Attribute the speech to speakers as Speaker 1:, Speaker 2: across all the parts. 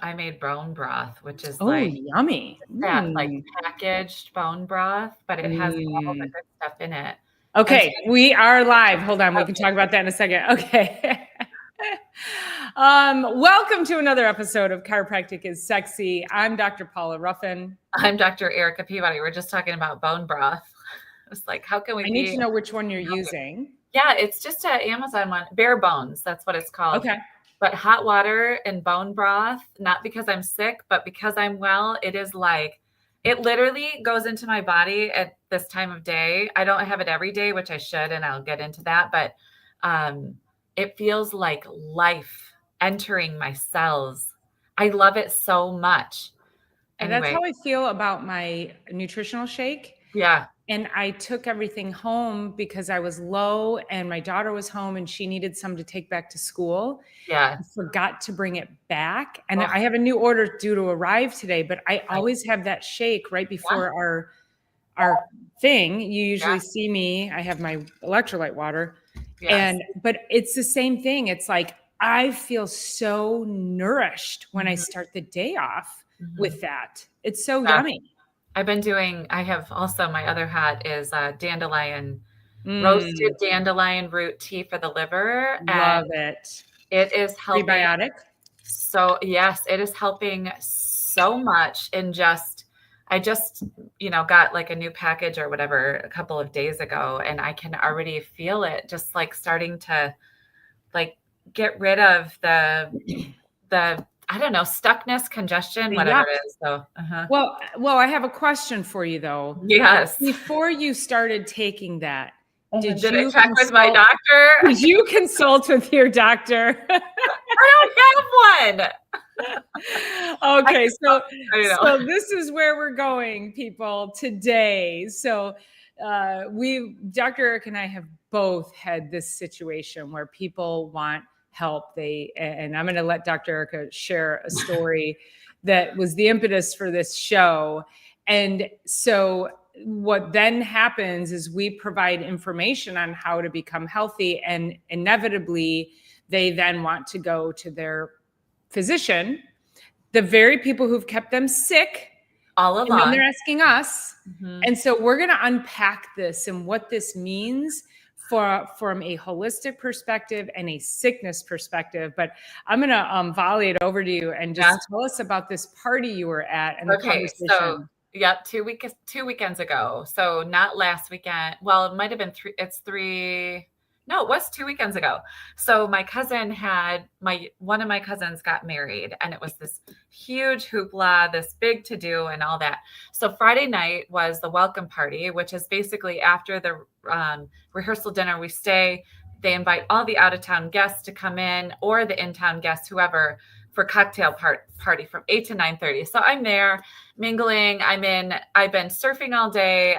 Speaker 1: I made bone broth, which is
Speaker 2: Oh, yummy.
Speaker 1: that like packaged bone broth, but it has all the good stuff in it.
Speaker 2: Okay, we are live. Hold on, we can talk about that in a second. Okay. Welcome to another episode of Chiropractic is Sexy. I'm Dr. Paula Ruffin.
Speaker 1: I'm Dr. Erica Peabody. We're just talking about bone broth. It's like, how can we
Speaker 2: I need to know which one you're using.
Speaker 1: Yeah, it's just an Amazon one. Bare bones, that's what it's called.
Speaker 2: Okay.
Speaker 1: But hot water and bone broth, not because I'm sick, but because I'm well, it is like, it literally goes into my body at this time of day. I don't have it every day, which I should, and I'll get into that. But it feels like life entering my cells. I love it so much.
Speaker 2: And that's how I feel about my nutritional shake.
Speaker 1: Yeah.
Speaker 2: And I took everything home because I was low and my daughter was home and she needed some to take back to school.
Speaker 1: Yeah.
Speaker 2: I forgot to bring it back. And I have a new order due to arrive today, but I always have that shake right before our thing. You usually see me, I have my electrolyte water. Yes. But it's the same thing. It's like, I feel so nourished when I start the day off with that. It's so yummy.
Speaker 1: I have also, my other hat is dandelion, roasted dandelion root tea for the liver.
Speaker 2: Love it.
Speaker 1: It is helping.
Speaker 2: Prebiotic.
Speaker 1: So yes, it is helping so much. And I just, got like a new package or whatever a couple of days ago, and I can already feel it just like starting to like get rid of the I don't know, stuckness, congestion, whatever it is. So,
Speaker 2: Well, I have a question for you though.
Speaker 1: Yes.
Speaker 2: Before you started taking that,
Speaker 1: did you check with my doctor?
Speaker 2: Did you consult with your doctor?
Speaker 1: I don't have one.
Speaker 2: Okay, so this is where we're going, people, today. So Dr. Eric and I have both had this situation where people want help. And I'm going to let Dr. Erica share a story that was the impetus for this show. And so what then happens is we provide information on how to become healthy, and inevitably they then want to go to their physician, the very people who've kept them sick
Speaker 1: all along.
Speaker 2: And then they're asking us. And so we're going to unpack this and what this means from a holistic perspective and a sickness perspective. But I'm going to volley it over to you and just tell us about this party you were at and the conversation.
Speaker 1: So, 2 weekends ago. So not last weekend. Well, it might've been no, it was 2 weekends ago. So my cousin one of my cousins got married, and it was this huge hoopla, this big to-do and all that. So Friday night was the welcome party, which is basically after the rehearsal dinner, we stay. They invite all the out-of-town guests to come in, or the in-town guests, whoever, for cocktail party from 8 to 9:30. So I'm there mingling. I've been surfing all day.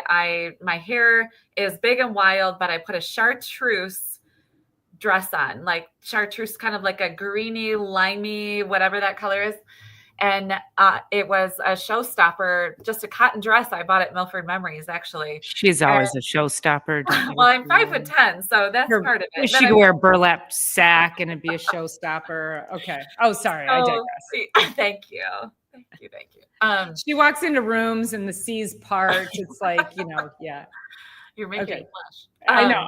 Speaker 1: My hair is big and wild, but I put a chartreuse dress on, like chartreuse, kind of like a greeny, limey, whatever that color is. And it was a showstopper, just a cotton dress I bought at Milford Memories, actually.
Speaker 2: She's always a showstopper.
Speaker 1: Well, I'm 5'10", so that's part of it.
Speaker 2: She could wear a burlap sack and it'd be a showstopper. Okay. Oh, sorry. I digress.
Speaker 1: Thank you.
Speaker 2: She walks into rooms and the seas part. It's like,
Speaker 1: You're making me blush.
Speaker 2: I know.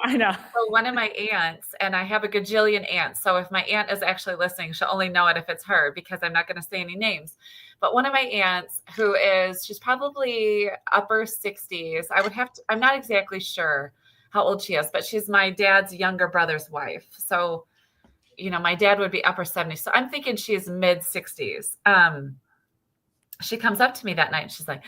Speaker 1: So one of my aunts, and I have a gajillion aunts. So if my aunt is actually listening, she'll only know it if it's her, because I'm not going to say any names. But one of my aunts she's probably upper 60s. I'm not exactly sure how old she is, but she's my dad's younger brother's wife. So, my dad would be upper 70s. So I'm thinking she's mid 60s. She comes up to me that night and she's like,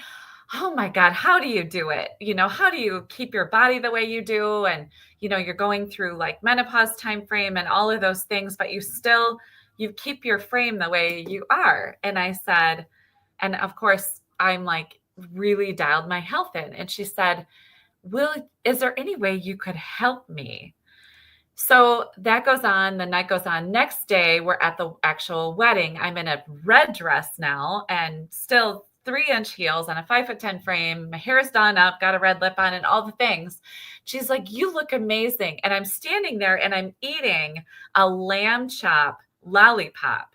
Speaker 1: "Oh my God, how do you do it? How do you keep your body the way you do? And, you're going through like menopause time frame and all of those things, but you keep your frame the way you are." And I said, and of course I'm like really dialed my health in. And she said, is there any way you could help me? So that goes on, the night goes on. Next day, we're at the actual wedding. I'm in a red dress now and still 3-inch heels on a 5'10" frame. My hair is done up, got a red lip on and all the things. She's like, "You look amazing." And I'm standing there and I'm eating a lamb chop lollipop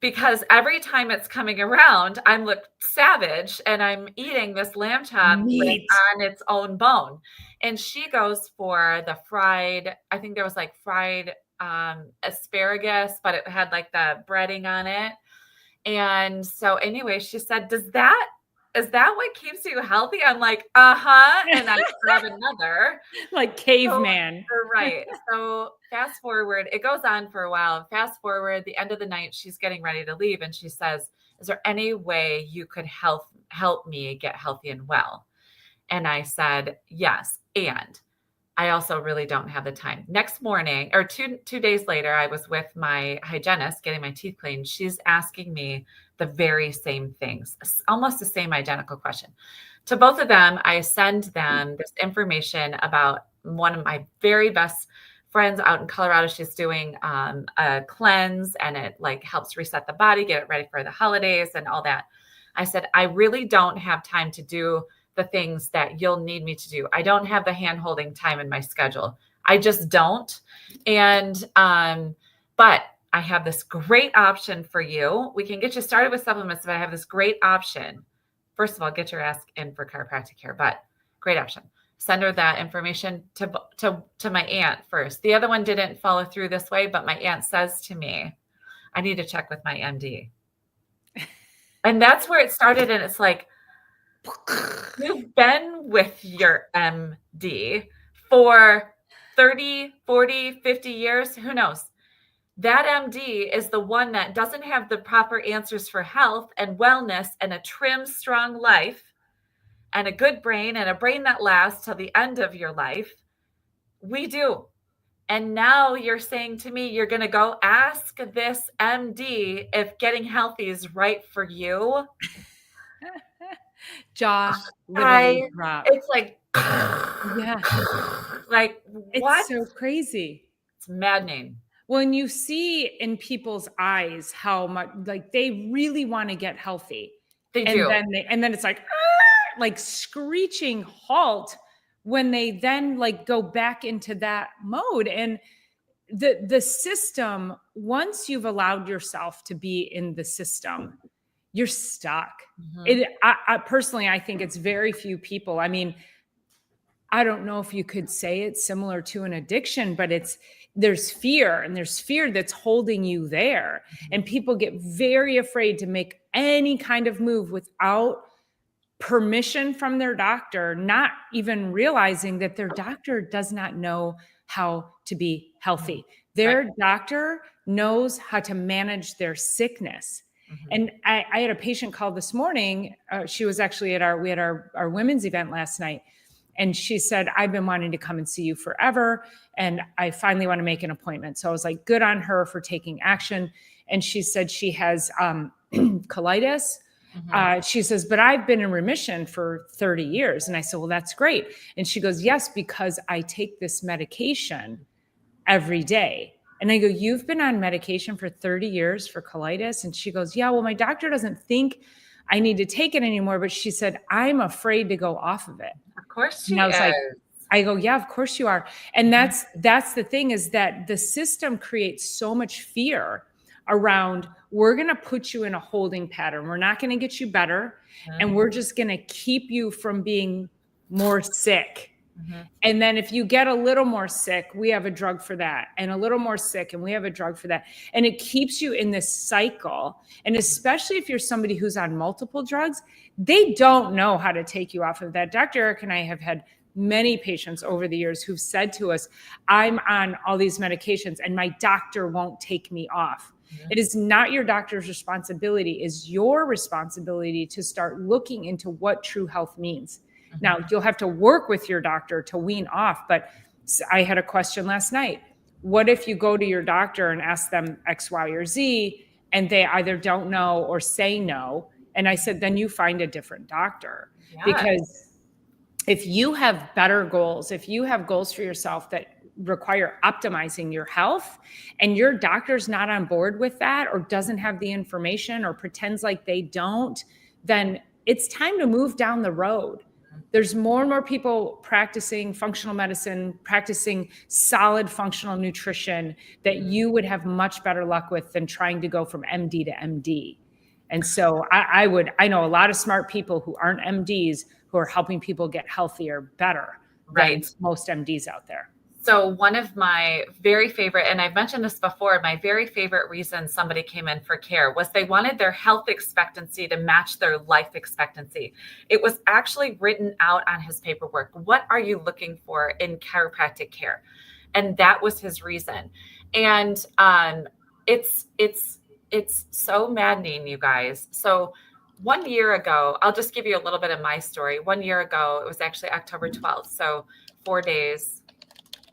Speaker 1: because every time it's coming around, I'm look savage and I'm eating this lamb chop on its own bone. And she goes for the fried, I think there was like fried asparagus, but it had like the breading on it. And so anyway, she said, is that what keeps you healthy? I'm like, uh-huh. And I grab another.
Speaker 2: Like caveman.
Speaker 1: So, right. So fast forward, it goes on for a while. Fast forward, the end of the night, she's getting ready to leave. And she says, is there any way you could help me get healthy and well? And I said, yes. And I also really don't have the time. Next morning, or two days later, I was with my hygienist getting my teeth cleaned. She's asking me the very same things, almost the same identical question. To both of them, I send them this information about one of my very best friends out in Colorado. She's doing a cleanse, and it like helps reset the body, get it ready for the holidays and all that. I said, I really don't have time to do the things that you'll need me to do. I don't have the hand holding time in my schedule. I just don't. And, but I have this great option for you. We can get you started with supplements, but I have this great option. First of all, get your ass in for chiropractic care, but great option. Send her that information to my aunt first. The other one didn't follow through this way, but my aunt says to me, I need to check with my MD. And that's where it started. And it's like, you've been with your MD for 30, 40, 50 years. Who knows? That MD is the one that doesn't have the proper answers for health and wellness and a trim, strong life and a good brain and a brain that lasts till the end of your life. We do. And now you're saying to me, you're going to go ask this MD if getting healthy is right for you.
Speaker 2: Jaw literally dropped.
Speaker 1: It's like,
Speaker 2: yeah,
Speaker 1: like what?
Speaker 2: It's so crazy.
Speaker 1: It's maddening.
Speaker 2: When you see in people's eyes how much like they really want to get healthy,
Speaker 1: they do,
Speaker 2: and then it's like screeching halt when they then like go back into that mode. And the system, once you've allowed yourself to be in the system, you're stuck. Mm-hmm. I personally, I think it's very few people. I mean, I don't know if you could say it's similar to an addiction, but there's fear that's holding you there. Mm-hmm. And people get very afraid to make any kind of move without permission from their doctor, not even realizing that their doctor does not know how to be healthy. Their doctor knows how to manage their sickness. Mm-hmm. And I had a patient call this morning. She was actually we had our women's event last night. And she said, I've been wanting to come and see you forever. And I finally want to make an appointment. So I was like, good on her for taking action. And she said she has colitis. Mm-hmm. She says, but I've been in remission for 30 years. And I said, well, that's great. And she goes, yes, because I take this medication every day. And I go, you've been on medication for 30 years for colitis? And she goes, yeah, well, my doctor doesn't think I need to take it anymore. But she said, I'm afraid to go off of it.
Speaker 1: Of course she
Speaker 2: is.
Speaker 1: Like,
Speaker 2: I go, yeah, of course you are. And that's the thing, is that the system creates so much fear around, we're going to put you in a holding pattern. We're not going to get you better. Mm-hmm. And we're just going to keep you from being more sick. Mm-hmm. And then if you get a little more sick, we have a drug for that, and a little more sick, and we have a drug for that. And it keeps you in this cycle. And especially if you're somebody who's on multiple drugs, they don't know how to take you off of that. Dr. Eric and I have had many patients over the years who've said to us, I'm on all these medications and my doctor won't take me off. Mm-hmm. It is not your doctor's responsibility. It is your responsibility to start looking into what true health means. Now, you'll have to work with your doctor to wean off, but I had a question last night. What if you go to your doctor and ask them X, Y, or Z, and they either don't know or say no? And I said, then you find a different doctor. Yes. Because if you have better goals, if you have goals for yourself that require optimizing your health, and your doctor's not on board with that, or doesn't have the information, or pretends like they don't, then it's time to move down the road. There's more and more people practicing functional medicine, practicing solid functional nutrition that you would have much better luck with than trying to go from MD to MD. And so I know a lot of smart people who aren't MDs who are helping people get healthier better than most MDs out there.
Speaker 1: So one of my very favorite, and I've mentioned this before, my very favorite reason somebody came in for care was they wanted their health expectancy to match their life expectancy. It was actually written out on his paperwork. What are you looking for in chiropractic care? And that was his reason. And it's so maddening, you guys. So 1 year ago, I'll just give you a little bit of my story. 1 year ago, it was actually October 12th. So 4 days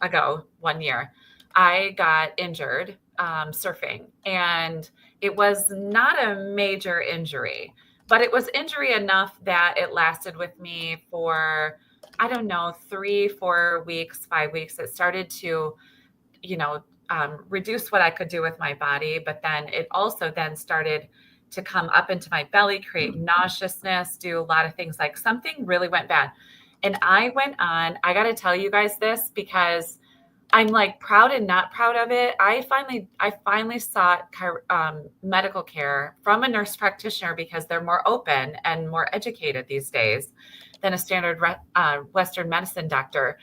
Speaker 1: ago, 1 year, I got injured surfing, and it was not a major injury, but it was injury enough that it lasted with me for, I don't know, 3, 4 weeks, 5 weeks. It started to, reduce what I could do with my body, but then it also then started to come up into my belly, create nauseousness, do a lot of things, like something really went bad. And I went on, I got to tell you guys this because I'm like proud and not proud of it. I finally sought medical care from a nurse practitioner because they're more open and more educated these days than a standard Western medicine doctor.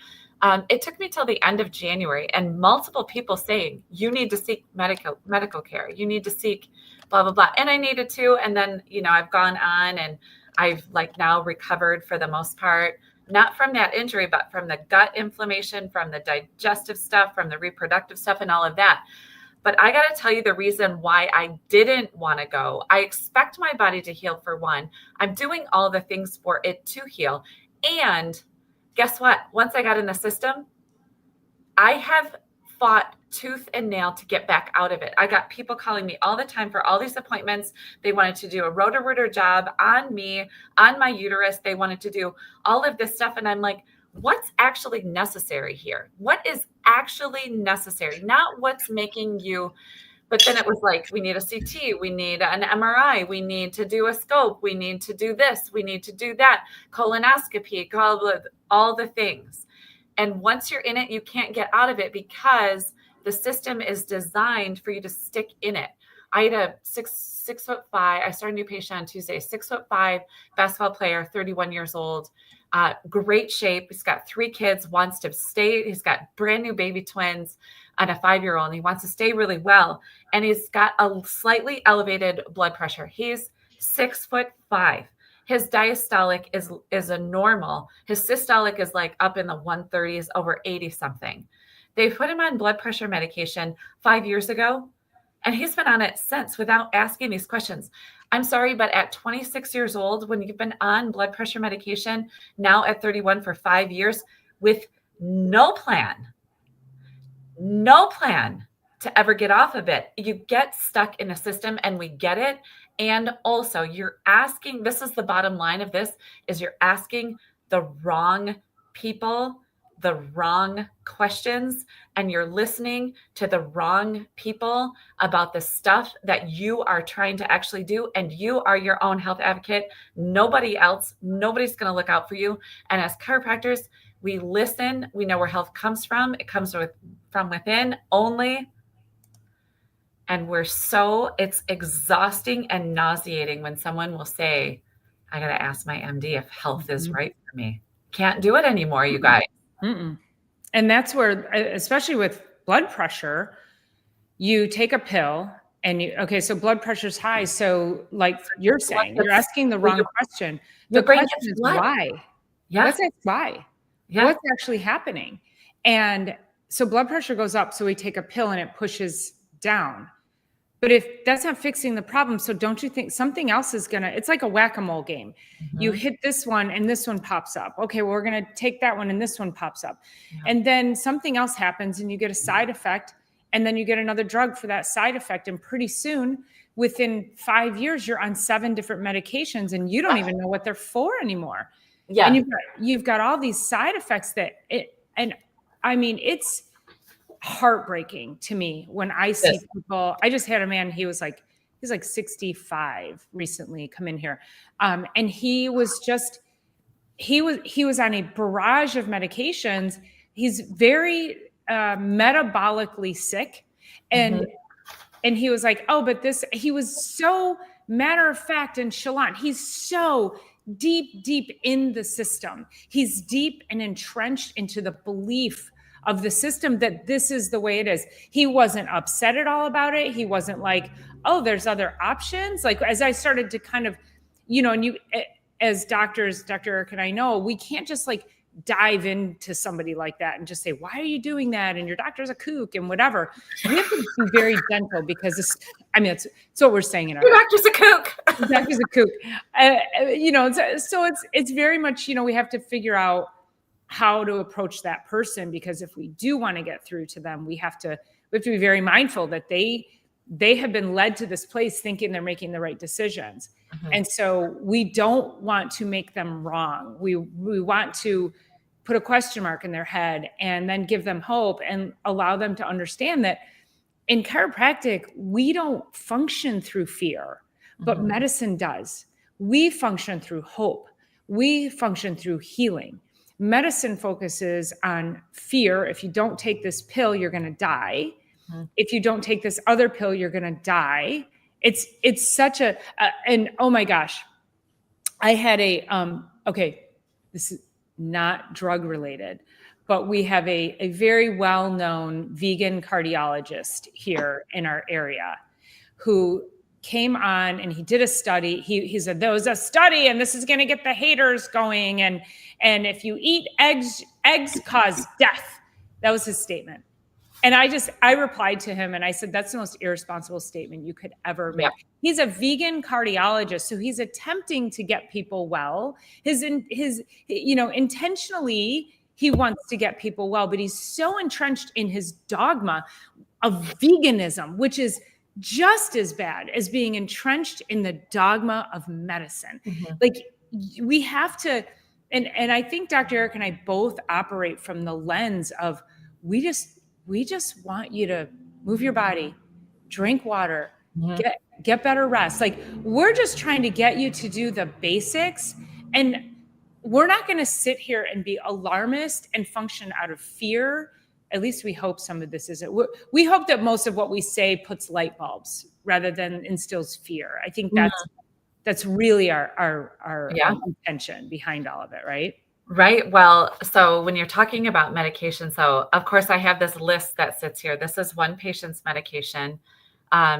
Speaker 1: It took me till the end of January and multiple people saying, you need to seek medical care. You need to seek blah, blah, blah. And I needed to. And then, I've gone on and I've now recovered for the most part. Not from that injury, but from the gut inflammation, from the digestive stuff, from the reproductive stuff and all of that. But I got to tell you the reason why I didn't want to go. I expect my body to heal, for one. I'm doing all the things for it to heal. And guess what? Once I got in the system, I have fought tooth and nail to get back out of it. I got people calling me all the time for all these appointments. They wanted to do a rotor-rooter job on me, on my uterus. They wanted to do all of this stuff. And I'm like, what's actually necessary here? What is actually necessary? Not what's making you. But then it was like, we need a CT, we need an MRI, we need to do a scope, we need to do this, we need to do that, colonoscopy, all the things. And once you're in it, you can't get out of it because the system is designed for you to stick in it. I had a 6'5". I started a new patient on Tuesday, 6'5" basketball player, 31 years old, great shape. He's got 3 kids, wants to stay. He's got brand new baby twins and a 5-year-old, and he wants to stay really well. And he's got a slightly elevated blood pressure. He's 6'5". His diastolic is a normal. His systolic is like up in the 130s, over 80 something. They put him on blood pressure medication 5 years ago, and he's been on it since without asking these questions. I'm sorry, but at 26 years old, when you've been on blood pressure medication, now at 31 for 5 years, with no plan to ever get off of it, you get stuck in a system, and we get it. And also you're asking, this is the bottom line of this, is you're asking the wrong people the wrong questions, and you're listening to the wrong people about the stuff that you are trying to actually do. And you are your own health advocate. Nobody else, nobody's going to look out for you. And as chiropractors, we listen. We know where health comes from. It comes from within only. And it's exhausting and nauseating when someone will say, I got to ask my MD if health is right for me. Can't do it anymore, you guys.
Speaker 2: Mm-mm. And that's where, especially with blood pressure, you take a pill and so blood pressure's high. So like you're saying, you're asking the wrong question. The question is why?
Speaker 1: Yeah.
Speaker 2: Let's ask why. Yeah. What's actually happening? And so blood pressure goes up. So we take a pill and it pushes down. But if that's not fixing the problem, so don't you think something else is it's like a whack-a-mole game. Mm-hmm. You hit this one and this one pops up. Okay, well, we're going to take that one and this one pops up. Yeah. And then something else happens and you get a side effect, and then you get another drug for that side effect. And pretty soon, within 5 years, you're on 7 different medications and you don't even know what they're for anymore. Yeah. And you've got all these side effects it's heartbreaking to me when I see people. I just had a man, he's like 65 recently come in here. And he was just he was on a barrage of medications. He's very metabolically sick. And he was like, oh, but he was so matter of fact and chalant. He's so deep in the system. He's deep and entrenched into the belief of the system that this is the way it is. He wasn't upset at all about it. He wasn't like, oh, there's other options. Like, as I started to kind of, and you, as doctors, Dr. Eric and I know, we can't just like dive into somebody like that and just say, why are you doing that? And your doctor's a kook and whatever. We have to be very gentle because it's what we're saying in our
Speaker 1: your doctor's a kook.
Speaker 2: Your doctor's a kook. So it's very much, we have to figure out how to approach that person, because if we do want to get through to them, we have to be very mindful that they have been led to this place thinking they're making the right decisions. And so we don't want to make them wrong. We want to put a question mark in their head and then give them hope and allow them to understand that in chiropractic, we don't function through fear, but medicine does. We function through hope. We function through healing. Medicine focuses on fear. If you don't take this pill, you're going to die. If you don't take this other pill, you're going to die. It's such and oh my gosh, I had okay, this is not drug related, but we have a very well-known vegan cardiologist here in our area who came on and he did a study. He said, there was a study and this is going to get the haters going. And if you eat eggs cause death. That was his statement. And I replied to him and I said, that's the most irresponsible statement you could ever make. Yeah. He's a vegan cardiologist. So he's attempting to get people well. Intentionally, he wants to get people well, but he's so entrenched in his dogma of veganism, which is just as bad as being entrenched in the dogma of medicine. Like we have to, and I think Dr. Eric and I both operate from the lens of, we just want you to move your body, drink water, get better rest. Like we're just trying to get you to do the basics, and we're not going to sit here and be alarmist and function out of fear. At least we hope some of this isn't. We hope that most of what we say puts light bulbs rather than instills fear. I think that's really our intention behind all of it, right?
Speaker 1: Right. Well, so when you're talking about medication, so of course I have this list that sits here. This is one patient's medication.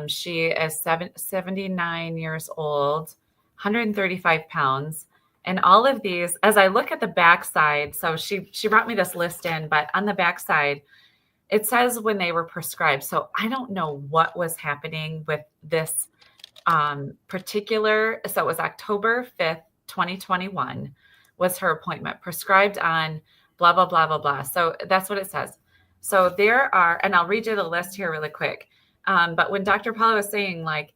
Speaker 1: She is 79 years old, 135 pounds. And all of these, as I look at the backside, so she brought me this list in, but on the backside, it says when they were prescribed. So I don't know what was happening with this particular. So it was October 5th, 2021. Was her appointment, prescribed on blah, blah, blah, blah, blah. So that's what it says. So there are, and I'll read you the list here really quick. But when Dr. Paula was saying, like,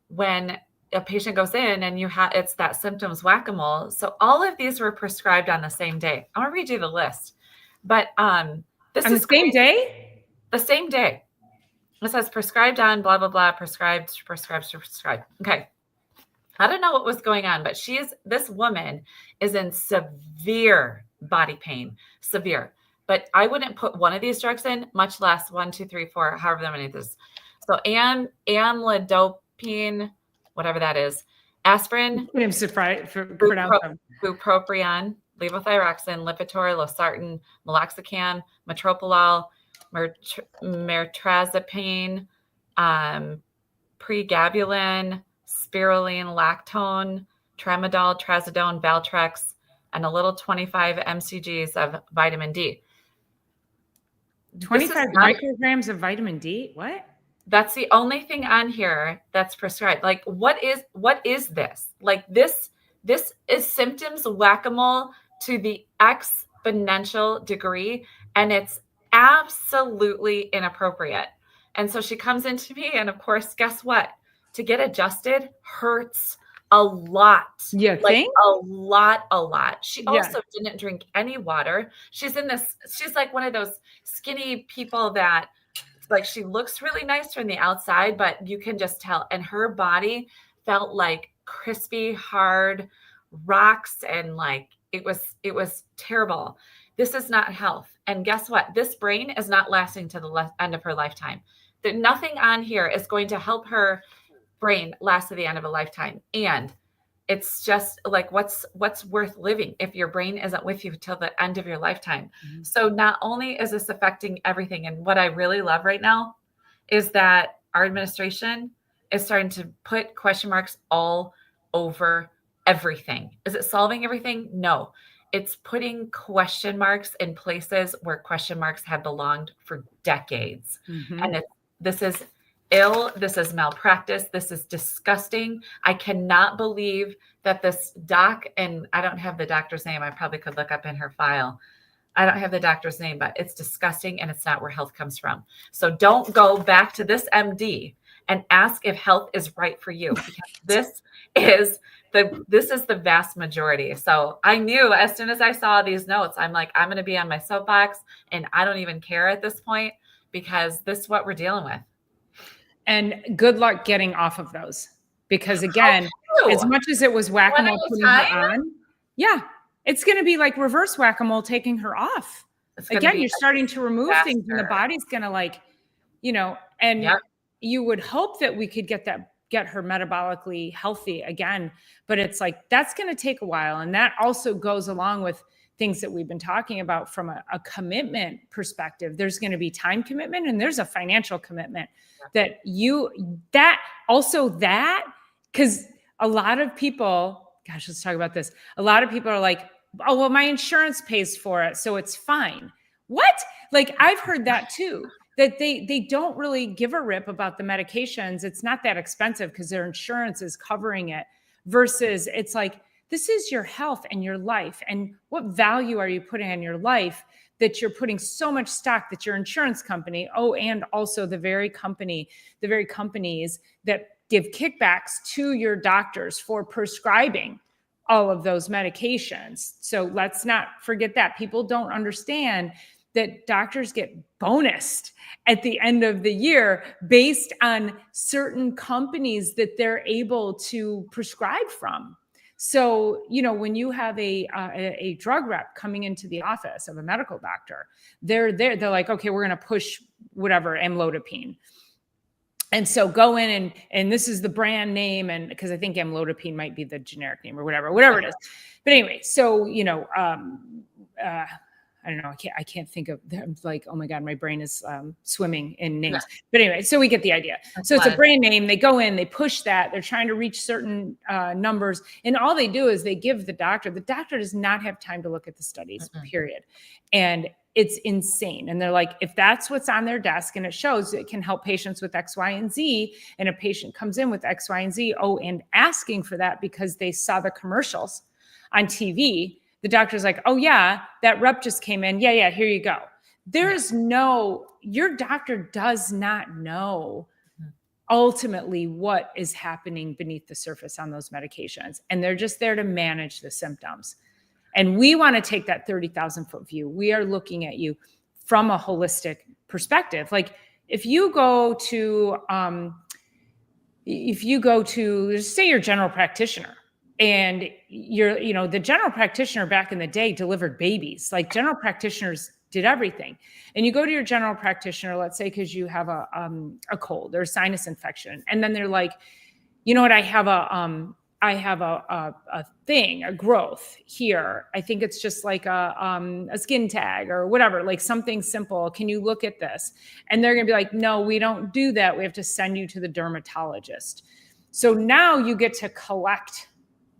Speaker 1: when a patient goes in and it's that symptoms whack-a-mole. So all of these were prescribed on the same day. I'm gonna read you the list. But this
Speaker 2: on
Speaker 1: is
Speaker 2: the same day?
Speaker 1: The same day. It says prescribed on blah, blah, blah, prescribed. Okay. I don't know what was going on, but this woman is in severe body pain, severe. But I wouldn't put one of these drugs in, much less 1, 2, 3, 4, however many it is. So amlodipine, whatever that is, aspirin, bupropion, levothyroxine, Lipitor, losartan, meloxicam, metoprolol, mirtazapine, pregabalin, spirulina, lactone, tramadol, trazodone, Valtrex, and a little 25 mcgs of vitamin D.
Speaker 2: 25 micrograms of vitamin D? What?
Speaker 1: That's the only thing on here that's prescribed. Like, what is this? Like, this is symptoms whack-a-mole to the exponential degree, and it's absolutely inappropriate. And so she comes into me, and of course, guess what? To get adjusted hurts a lot.
Speaker 2: Yeah,
Speaker 1: like a lot. She also didn't drink any water. She's like one of those skinny people that, like, she looks really nice from the outside, but you can just tell. And her body felt like crispy, hard, rocks and like, it was terrible. This is not health. And guess what? This brain is not lasting to the end of her lifetime. That nothing on here is going to help her brain last to the end of a lifetime. And it's just like, what's worth living if your brain isn't with you till the end of your lifetime? Mm-hmm. So not only is this affecting everything, and what I really love right now is that our administration is starting to put question marks all over everything. Is it solving everything? No. It's putting question marks in places where question marks have belonged for decades. Mm-hmm. And this is ill. This is malpractice. This is disgusting. I cannot believe that this doc, and I don't have the doctor's name. I probably could look up in her file. I don't have the doctor's name, but it's disgusting, and it's not where health comes from. So don't go back to this MD and ask if health is right for you, because this is the vast majority. So I knew as soon as I saw these notes, I'm like, I'm going to be on my soapbox, and I don't even care at this point, because this is what we're dealing with.
Speaker 2: And good luck getting off of those, because again, as much as it was whack-a-mole putting her on, yeah, it's going to be like reverse whack-a-mole taking her off. Again, you're starting to remove things, and the body's going to like, and you would hope that we could get her metabolically healthy again, but it's like, that's going to take a while. And that also goes along with things that we've been talking about from a commitment perspective. There's going to be time commitment, and there's a financial commitment because a lot of people, gosh, let's talk about this. A lot of people are like, oh, well, my insurance pays for it, so it's fine. What? Like, I've heard that too, that they don't really give a rip about the medications. It's not that expensive because their insurance is covering it, versus it's like, this is your health and your life. And what value are you putting on your life that you're putting so much stock that your insurance company, and also the very companies that give kickbacks to your doctors for prescribing all of those medications. So let's not forget that. People don't understand that doctors get bonused at the end of the year based on certain companies that they're able to prescribe from. So, when you have a drug rep coming into the office of a medical doctor, they're like, okay, we're going to push whatever, amlodipine. And so go in and this is the brand name. And because I think amlodipine might be the generic name or whatever it is. But anyway, so, I don't know. I can't think of them. Like, oh my God, my brain is swimming in names. Yeah. But anyway, so we get the idea. So it's a brand name. They go in, they push that. They're trying to reach certain numbers. And all they do is they give the doctor does not have time to look at the studies, period. And it's insane. And they're like, if that's what's on their desk and it shows it can help patients with X, Y, and Z, and a patient comes in with X, Y, and Z, and asking for that because they saw the commercials on TV, the doctor's like, oh yeah, that rep just came in. Yeah, here you go. Your doctor does not know ultimately what is happening beneath the surface on those medications. And they're just there to manage the symptoms. And we want to take that 30,000-foot view. We are looking at you from a holistic perspective. Like if you go to just say your general practitioner, and the general practitioner back in the day delivered babies. Like general practitioners did everything. And you go to your general practitioner, let's say, because you have a cold or a sinus infection. And then they're like, you know what, I have a thing, a growth here. I think it's just like a skin tag or whatever, like something simple. Can you look at this? And they're going to be like, no, we don't do that. We have to send you to the dermatologist. So now you get to collect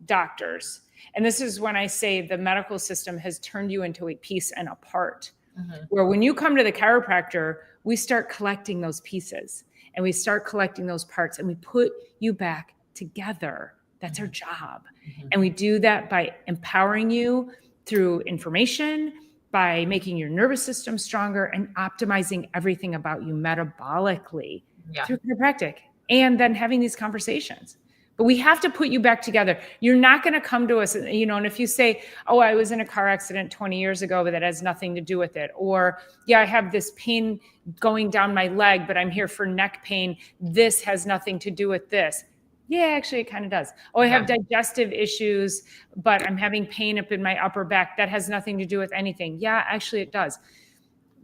Speaker 2: doctors. And this is when I say the medical system has turned you into a piece and a part, where when you come to the chiropractor, we start collecting those pieces and we start collecting those parts and we put you back together. That's our job. And we do that by empowering you through information, by making your nervous system stronger and optimizing everything about you metabolically through chiropractic, and then having these conversations. But we have to put you back together. You're not going to come to us, and if you say, oh, I was in a car accident 20 years ago, but that has nothing to do with it. Or, yeah, I have this pain going down my leg, but I'm here for neck pain. This has nothing to do with this. Yeah, actually, it kind of does. Oh, I have digestive issues, but I'm having pain up in my upper back. That has nothing to do with anything. Yeah, actually, it does.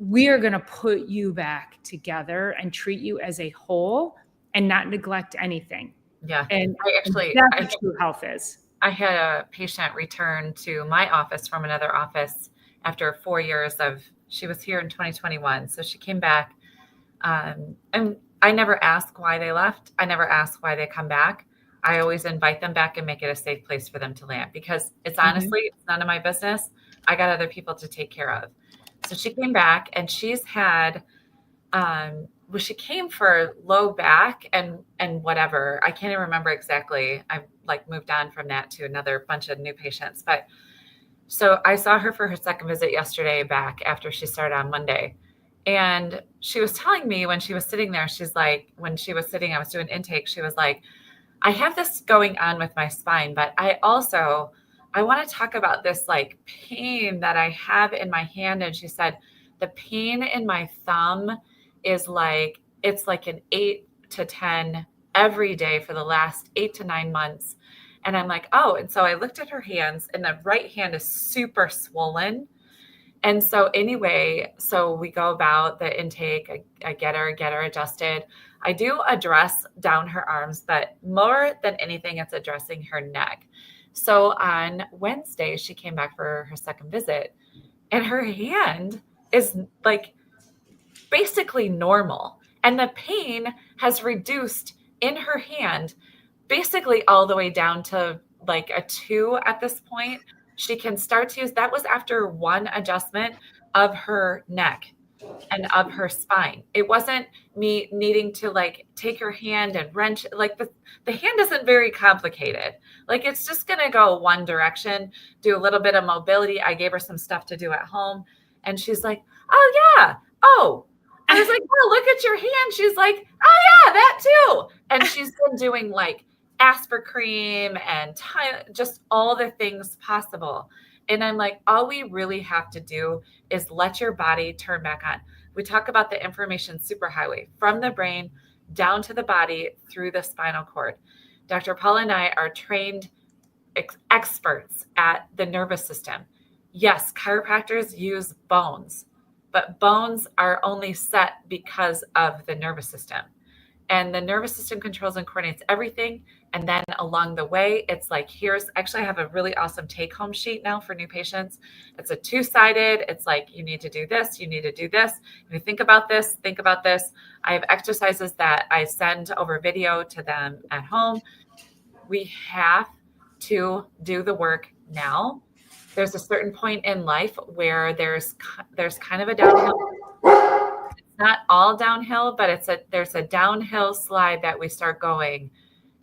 Speaker 2: We are going to put you back together and treat you as a whole and not neglect anything.
Speaker 1: Yeah.
Speaker 2: And that's what true health is.
Speaker 1: I had a patient return to my office from another office after 4 years she was here in 2021. So she came back. And I never ask why they left. I never ask why they come back. I always invite them back and make it a safe place for them to land, because it's honestly, it's none of my business. I got other people to take care of. So she came back, and she's had, she came for low back and whatever. I can't even remember exactly. I've like moved on from that to another bunch of new patients. But so I saw her for her second visit yesterday back after she started on Monday. And she was telling me when she was sitting there, she's like, when she was sitting, I was doing intake. She was like, I have this going on with my spine, but I want to talk about this like pain that I have in my hand. And she said, the pain in my thumb is like, it's like an 8 to 10 every day for the last 8 to 9 months. And I'm like, oh, and so I looked at her hands, and the right hand is super swollen. And so anyway, so we go about the intake. I get her adjusted. I do address down her arms, but more than anything, it's addressing her neck. So on Wednesday, she came back for her second visit, and her hand is like basically normal. And the pain has reduced in her hand basically all the way down to like a 2 at this point. She can start to use, that was after one adjustment of her neck and of her spine. It wasn't me needing to like take her hand and wrench. Like the hand isn't very complicated. Like it's just going to go one direction, do a little bit of mobility. I gave her some stuff to do at home, and she's like, oh yeah. Oh, I was like, oh, look at your hand. She's like, oh yeah, that too. And she's been doing like Asper cream and just all the things possible. And I'm like, all we really have to do is let your body turn back on. We talk about the information superhighway from the brain down to the body through the spinal cord. Dr. Paula and I are trained experts at the nervous system. Yes, chiropractors use bones, but bones are only set because of the nervous system. And the nervous system controls and coordinates everything. And then along the way, it's like, I have a really awesome take-home sheet now for new patients. It's a 2-sided. It's like, you need to do this. You need to do this. If you think about this, think about this. I have exercises that I send over video to them at home. We have to do the work now. There's a certain point in life where there's kind of a downhill. Not all downhill, but there's a downhill slide that we start going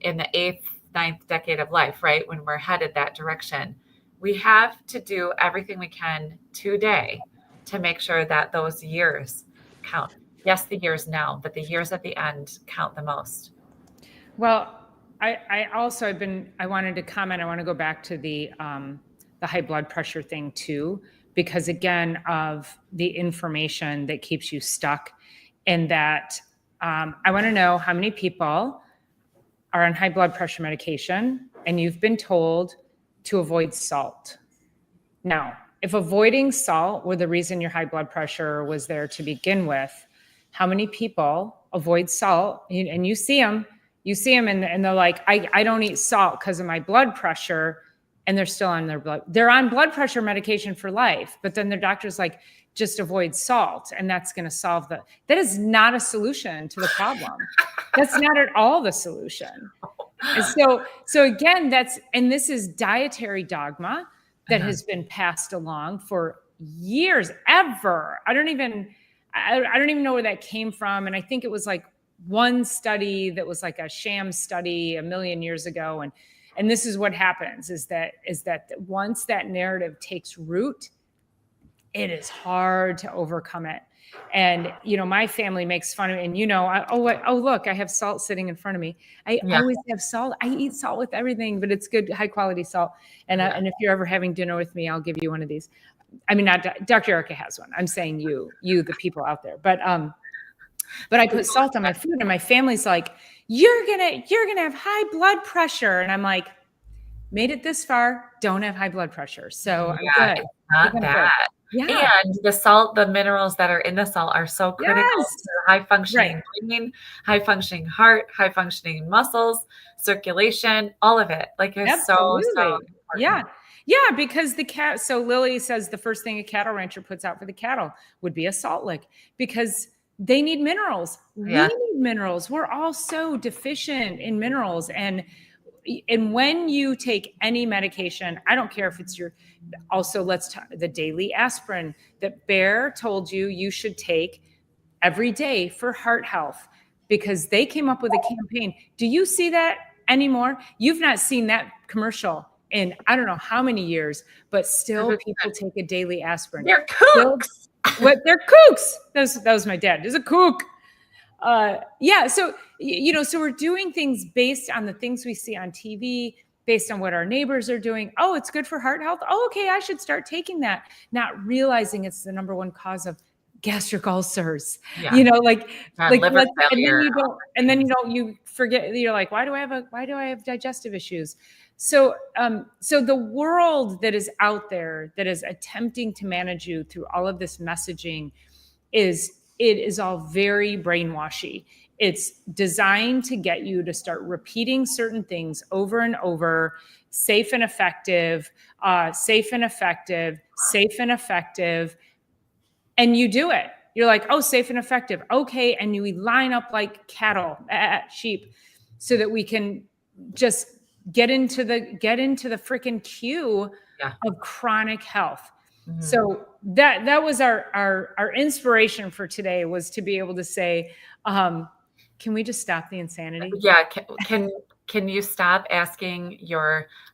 Speaker 1: in the 8th, 9th decade of life, right? When we're headed that direction. We have to do everything we can today to make sure that those years count. Yes, the years now, but the years at the end count the most.
Speaker 2: Well, I wanted to comment. I want to go back to the high blood pressure thing too, because again, of the information that keeps you stuck. And that I want to know how many people are on high blood pressure medication and you've been told to avoid salt. Now, if avoiding salt were the reason your high blood pressure was there to begin with, how many people avoid salt? And you see them and they're like, I don't eat salt because of my blood pressure. And they're still on they're on blood pressure medication for life. But then their doctor's like, just avoid salt. And that's going to solve that is not a solution to the problem. That's not at all the solution. And so again, this is dietary dogma that has been passed along for years, ever. I don't even know where that came from. And I think it was like one study that was like a sham study 1,000,000 years ago. And this is what happens is that once that narrative takes root, it is hard to overcome it. And, my family makes fun of me. And, look, I have salt sitting in front of me. I always have salt. I eat salt with everything, but it's good, high quality salt. And if you're ever having dinner with me, I'll give you one of these. I mean, not Dr. Erica has one. I'm saying you, the people out there. But I put salt on my food, and my family's like, you're gonna have high blood pressure. And I'm like, made it this far, don't have high blood pressure. So I'm good.
Speaker 1: It's not that.
Speaker 2: Yeah.
Speaker 1: And the salt, the minerals that are in the salt are so critical
Speaker 2: Yes.
Speaker 1: to high functioning
Speaker 2: Right.
Speaker 1: brain, high functioning heart, high functioning muscles, circulation, all of it. Like it's so
Speaker 2: Absolutely. Yeah.
Speaker 1: important.
Speaker 2: Yeah. Because so Lily says the first thing a cattle rancher puts out for the cattle would be a salt lick because they need minerals. We
Speaker 1: Yeah.
Speaker 2: need minerals. We're all so deficient in minerals. And when you take any medication, I don't care if it's also the daily aspirin that Bayer told you should take every day for heart health because they came up with a campaign. Do you see that anymore? You've not seen that commercial in I don't know how many years, but still people take a daily aspirin.
Speaker 1: They're kooks.
Speaker 2: They're kooks. That was my dad. There's a kook. Yeah. So, so we're doing things based on the things we see on TV, based on what our neighbors are doing. Oh, it's good for heart health. Oh, okay. I should start taking that. Not realizing it's the number one cause of gastric ulcers,
Speaker 1: Yeah.
Speaker 2: Liver
Speaker 1: failure.
Speaker 2: And then you forget, you're like, why do I have digestive issues? So, so the world that is out there that is attempting to manage you through all of this messaging it is all very brainwashy. It's designed to get you to start repeating certain things over and over, safe and effective, safe and effective, safe and effective. And you do it. You're like, oh, safe and effective. Okay. And you line up like cattle, sheep, so that we can just get into the freaking queue of chronic health. Mm-hmm. So that was our inspiration for today, was to be able to say, can we just stop the insanity?
Speaker 1: Yeah. Can you stop asking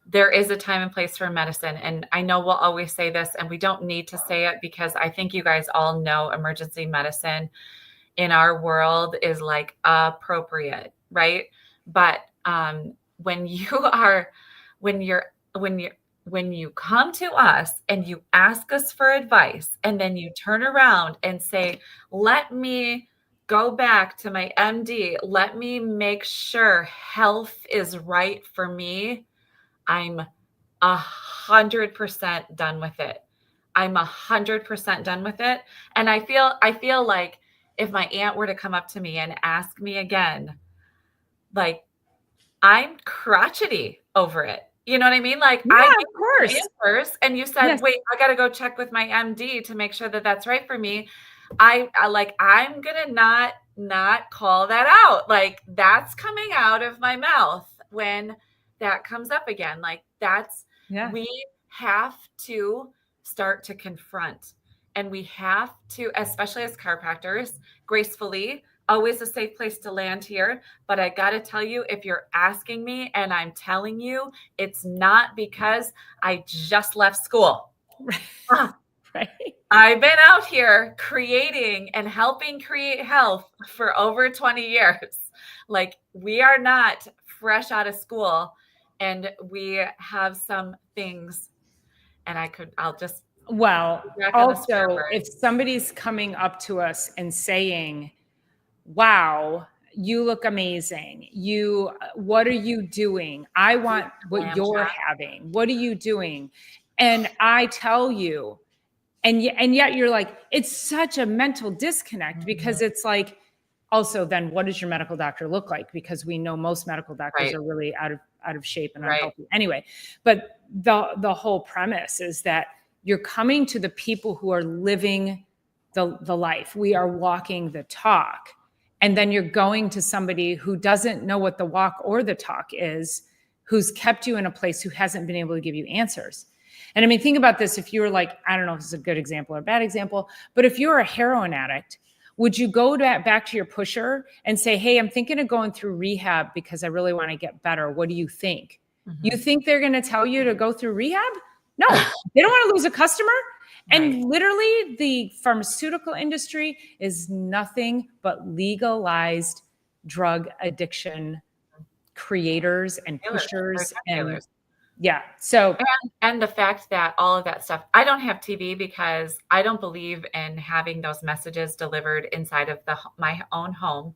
Speaker 1: there is a time and place for medicine. And I know we'll always say this, and we don't need to say it because I think you guys all know emergency medicine in our world is like appropriate, right? But when you come to us and you ask us for advice, and then you turn around and say, let me go back to my MD, let me make sure health is right for me, I'm 100% done with it. I'm 100% done with it. And I feel like if my aunt were to come up to me and ask me again, like, I'm crotchety over it. You know what I mean? Like, I
Speaker 2: of course.
Speaker 1: Answers, and you said, yes. Wait, I got to go check with my MD to make sure that that's right for me. I'm going to not call that out. Like, that's coming out of my mouth when that comes up again. Like, we have to start to confront, and we have to, especially as chiropractors, gracefully, always a safe place to land here. But I got to tell you, if you're asking me and I'm telling you, it's not because I just left school.
Speaker 2: Right.
Speaker 1: I've been out here creating and helping create health for over 20 years. Like, we are not fresh out of school, and we have some things, and
Speaker 2: well, also, if somebody's coming up to us and saying, wow, you look amazing. What are you doing? I want what you're having. What are you doing? And I tell you, and yet you're like, it's such a mental disconnect, because it's like, also then what does your medical doctor look like? Because we know most medical doctors are really out of shape and unhealthy anyway. But the whole premise is that you're coming to the people who are living the life. We are walking the talk. And then you're going to somebody who doesn't know what the walk or the talk is, who's kept you in a place, who hasn't been able to give you answers. And I mean, think about this. If you were like, I don't know if it's a good example or a bad example, but if you're a heroin addict, would you go back to your pusher and say, hey, I'm thinking of going through rehab because I really want to get better. What do you think? Mm-hmm. You think they're going to tell you to go through rehab? No, they don't want to lose a customer. And literally, the pharmaceutical industry is nothing but legalized drug addiction creators and pushers. And yeah. So,
Speaker 1: and the fact that all of that stuff, I don't have TV because I don't believe in having those messages delivered inside of my own home.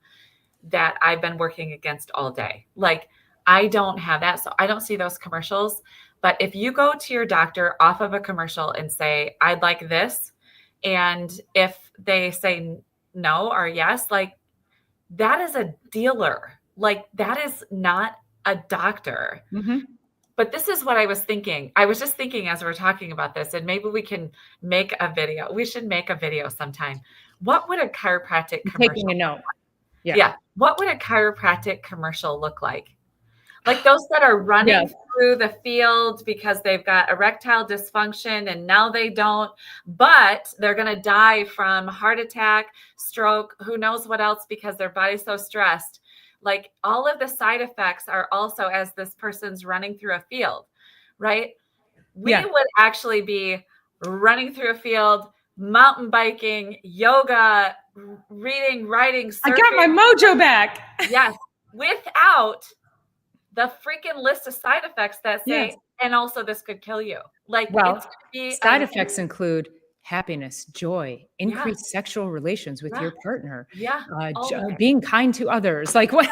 Speaker 1: that I've been working against all day. Like, I don't have that. So I don't see those commercials. But if you go to your doctor off of a commercial and say, I'd like this, and if they say no or yes, like, that is a dealer. Like, that is not a doctor.
Speaker 2: Mm-hmm.
Speaker 1: But this is what I was thinking. I was just thinking as we're talking about this, and maybe we can make a video. We should make a video sometime. What would a chiropractic commercial
Speaker 2: taking a note?
Speaker 1: Yeah. What would a chiropractic commercial look like? Like those that are running through the field because they've got erectile dysfunction and now they don't, but they're going to die from heart attack, stroke, who knows what else because their body's so stressed. Like, all of the side effects are also as this person's running through a field, right? We would actually be running through a field, mountain biking, yoga, reading, writing, surfing.
Speaker 2: I got my mojo back.
Speaker 1: Yes. Without the freaking list of side effects that say, and also this could kill you. Like,
Speaker 2: well,
Speaker 1: it's gonna be
Speaker 2: side effects include happiness, joy, increased sexual relations with your partner, being kind to others. Like, what?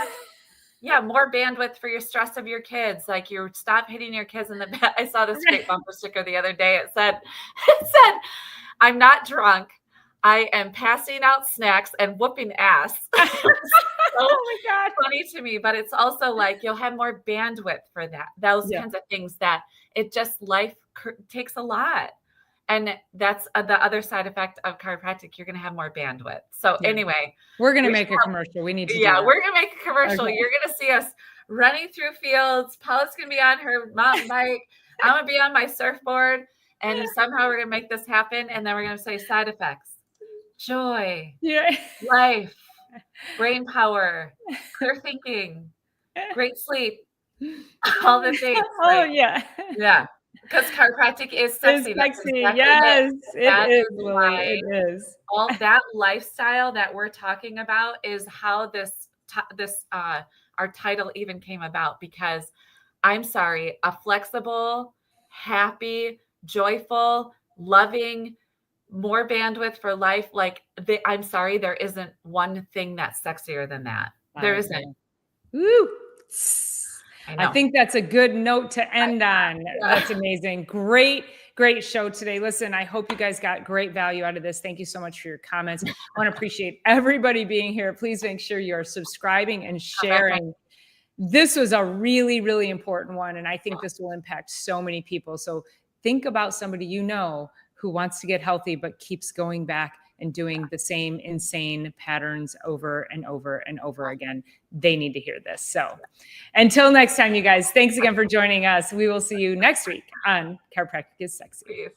Speaker 1: Yeah, more bandwidth for your stress of your kids. Like, you stop hitting your kids in the bed. I saw this great bumper sticker the other day. It said, I'm not drunk. I am passing out snacks and whooping ass. Oh my God. Funny to me, but it's also like you'll have more bandwidth for that. Those kinds of things that it just life takes a lot. And that's the other side effect of chiropractic. You're going to have more bandwidth. So anyway,
Speaker 2: we're going to make a commercial. We need to do that.
Speaker 1: We're going to make a commercial. Okay. You're going to see us running through fields. Paula's going to be on her mountain bike. I'm going to be on my surfboard. And somehow we're going to make this happen. And then we're going to say side effects. Joy, life, brain power, clear thinking, great sleep, all the things. Yeah. Because chiropractic is sexy.
Speaker 2: It's sexy. Yes, it is. It is.
Speaker 1: All that lifestyle that we're talking about is how this our title even came about. Because I'm sorry, a flexible, happy, joyful, loving, more bandwidth for life. Like, I'm sorry, there isn't one thing that's sexier than that. There isn't.
Speaker 2: Woo. I think that's a good note to end on. That's amazing. Great show today. Listen, I hope you guys got great value out of this. Thank you so much for your comments. I want to appreciate everybody being here. Please make sure you're subscribing and sharing. This was a really, really important one. And I think this will impact so many people. So think about somebody you know who wants to get healthy, but keeps going back and doing the same insane patterns over and over and over again. They need to hear this. So until next time, you guys, thanks again for joining us. We will see you next week on Chiropractic is Sexy.